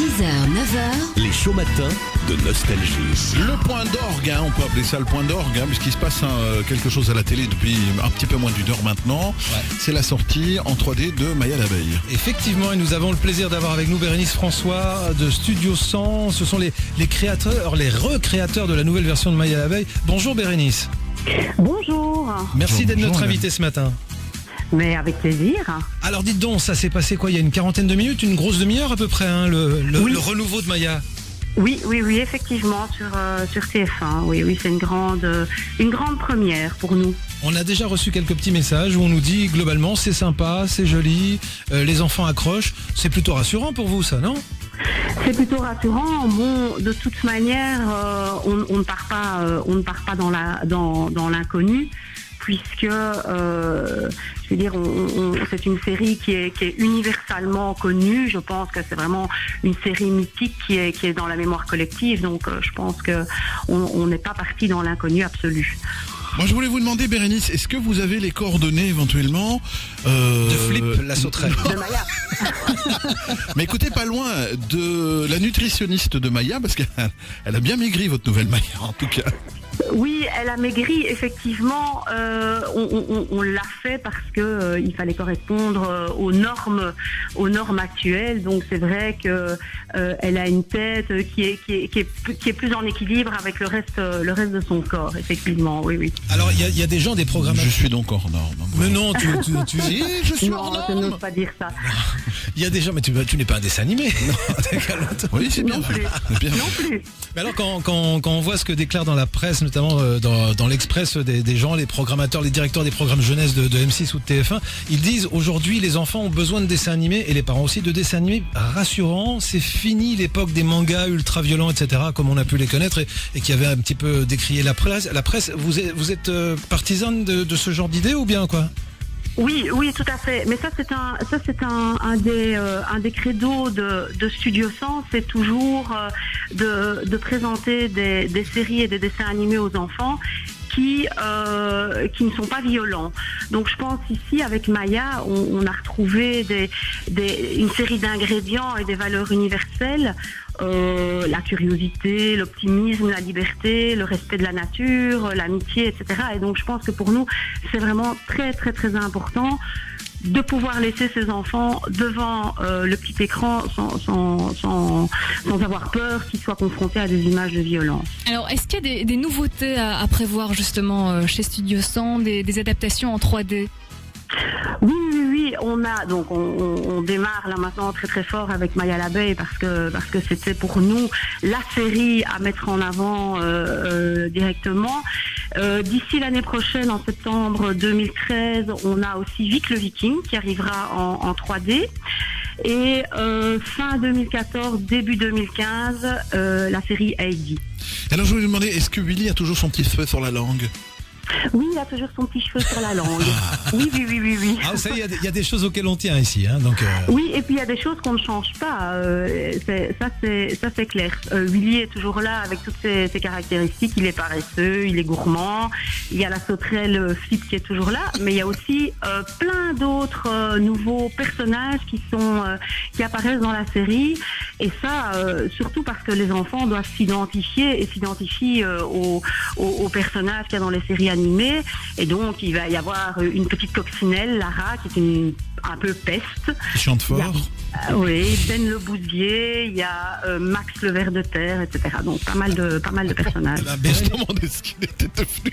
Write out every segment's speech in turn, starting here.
6h, 9h, Les chauds matins de Nostalgie. Le point d'orgue, on peut appeler ça le point d'orgue, puisqu'il se passe quelque chose à la télé depuis un petit peu moins d'une heure maintenant. Ouais. C'est la sortie en 3D de Maya l'abeille. Effectivement, et nous avons le plaisir d'avoir avec nous Bérénice François de Studio 100. Ce sont les créateurs, les recréateurs de la nouvelle version de Maya l'abeille. Bonjour Bérénice. Bonjour, Merci d'être Bonjour, notre madame. invitée ce matin. mais avec plaisir. Alors dites donc, ça s'est passé quoi? Il y a une quarantaine de minutes, une grosse demi-heure à peu près, Oui. le renouveau de Maya. Oui, effectivement, sur TF1. Oui, c'est une grande première pour nous. On a déjà reçu quelques petits messages où on nous dit globalement c'est sympa, c'est joli, les enfants accrochent. C'est plutôt rassurant pour vous ça, non? C'est plutôt rassurant. Bon, de toute manière, on ne part pas dans l'inconnu. Puisque, je veux dire, c'est une série qui est universellement connue. Je pense que c'est vraiment une série mythique qui est dans la mémoire collective. Donc, je pense qu'on n'est pas parti dans l'inconnu absolu. Moi, je voulais vous demander, Bérénice, est-ce que vous avez les coordonnées éventuellement De Flip, la sauterelle. De Maya. Mais écoutez, pas loin de la nutritionniste de Maya, parce qu'elle a bien maigri, votre nouvelle Maya, en tout cas. Oui, elle a maigri, effectivement. On l'a fait parce que il fallait correspondre aux normes actuelles. Donc c'est vrai que elle a une tête qui est plus en équilibre avec le reste de son corps, effectivement. Oui. Alors il y a des gens, des Je programmateurs. suis donc hors norme. Mais non, tu Si, je suis hors Non, je norme. n'ose pas dire ça. il y a des gens, mais tu n'es pas un dessin animé. Oui, c'est bien. Non plus. C'est bien. Non plus. Mais alors quand on voit ce que déclarent dans la presse, notamment dans l'Express des gens, les programmateurs, les directeurs des programmes jeunesse de M6 ou de TF1, ils disent aujourd'hui les enfants ont besoin de dessins animés et les parents aussi de dessins animés rassurants. C'est fini l'époque des mangas ultra violents, etc. comme on a pu les connaître et qui avait un petit peu décrié la presse. Vous êtes partisane de ce genre d'idée ou bien quoi? Oui, tout à fait. Mais ça, c'est un des credos de Studio 100, c'est toujours de présenter des séries et des dessins animés aux enfants qui ne sont pas violents. Donc je pense ici avec Maya, on a retrouvé une série d'ingrédients et des valeurs universelles. La curiosité, l'optimisme, la liberté, le respect de la nature, l'amitié, etc. Et donc je pense que pour nous, c'est vraiment très très très important de pouvoir laisser ses enfants devant le petit écran sans avoir peur qu'ils soient confrontés à des images de violence. Alors, est-ce qu'il y a des nouveautés à prévoir justement chez Studio 100, des adaptations en 3D? Oui, on démarre là maintenant très très fort avec Maya l'abeille parce que c'était pour nous la série à mettre en avant directement. D'ici l'année prochaine, en septembre 2013, on a aussi Vic le Viking qui arrivera en 3D. Et fin 2014, début 2015, la série Heidi. Alors, je voulais vous demander, est-ce que Willy a toujours son petit feu sur la langue? Oui, il a toujours son petit cheveu sur la langue. Oui. Ah, vous savez, il y a des choses auxquelles on tient ici, hein, donc. Oui, et puis il y a des choses qu'on ne change pas. Ça c'est clair. Willy est toujours là avec toutes ses caractéristiques. Il est paresseux, il est gourmand. Il y a la sauterelle Flip qui est toujours là, mais il y a aussi plein d'autres nouveaux personnages qui apparaissent dans la série. Et ça, surtout parce que les enfants doivent s'identifier et s'identifient aux personnages qu'il y a dans les séries animées. Et donc il va y avoir une petite coccinelle, Lara, qui est un peu peste. Il chante fort. Oui, Ben le Bousier, il y a Max le ver de terre, etc. Donc pas mal de personnages. On se demandait ce qu'il était devenu.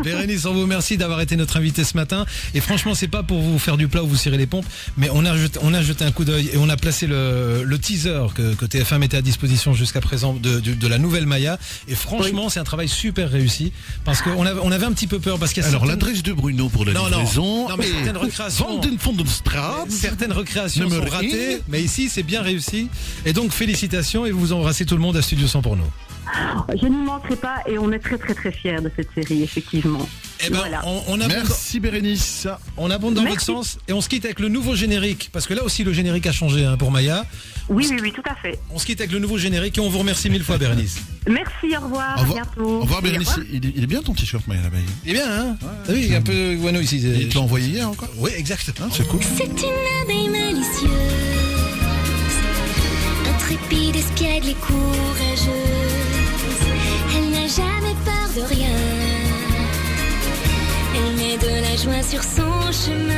Bérénice, on vous remercie d'avoir été notre invité ce matin. Et franchement, c'est pas pour vous faire du plat ou vous cirer les pompes, mais on a jeté un coup d'œil et on a placé le teaser que TF1 mettait à disposition jusqu'à présent de la nouvelle Maya. Et franchement, c'est un travail super réussi parce qu'on avait un petit peu peur parce qu'il y a Alors, certaines... l'adresse de Bruno pour la livraison. Non, mais certaines recréations. Certaines recréations sont ratées, mais ici c'est bien réussi. Et donc félicitations et vous embrassez tout le monde à Studio 100 pour nous. Je n'y manquerai pas et on est très très très fiers de cette série, effectivement. Eh ben, Voilà. on abonde, Merci Bérénice. on abonde dans Merci. votre sens et on se quitte avec le nouveau générique parce que là aussi le générique a changé pour Maya. Oui, tout à fait. On se quitte avec le nouveau générique et on vous remercie mille fois Bérénice. Merci, au revoir, Au revoir. à bientôt. Au revoir Et Bérénice. Il est bien ton t-shirt Maya l'abeille. Eh bien, hein oui, il y a un peu guano ici. Il te l'a envoyé hier encore? Oui, exact. C'est cool. c'est une abeille malicieuse. intrépide, espiègle et courageuse. Elle n'a jamais peur de rien. Elle met de la joie sur son chemin.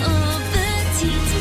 Oh, petite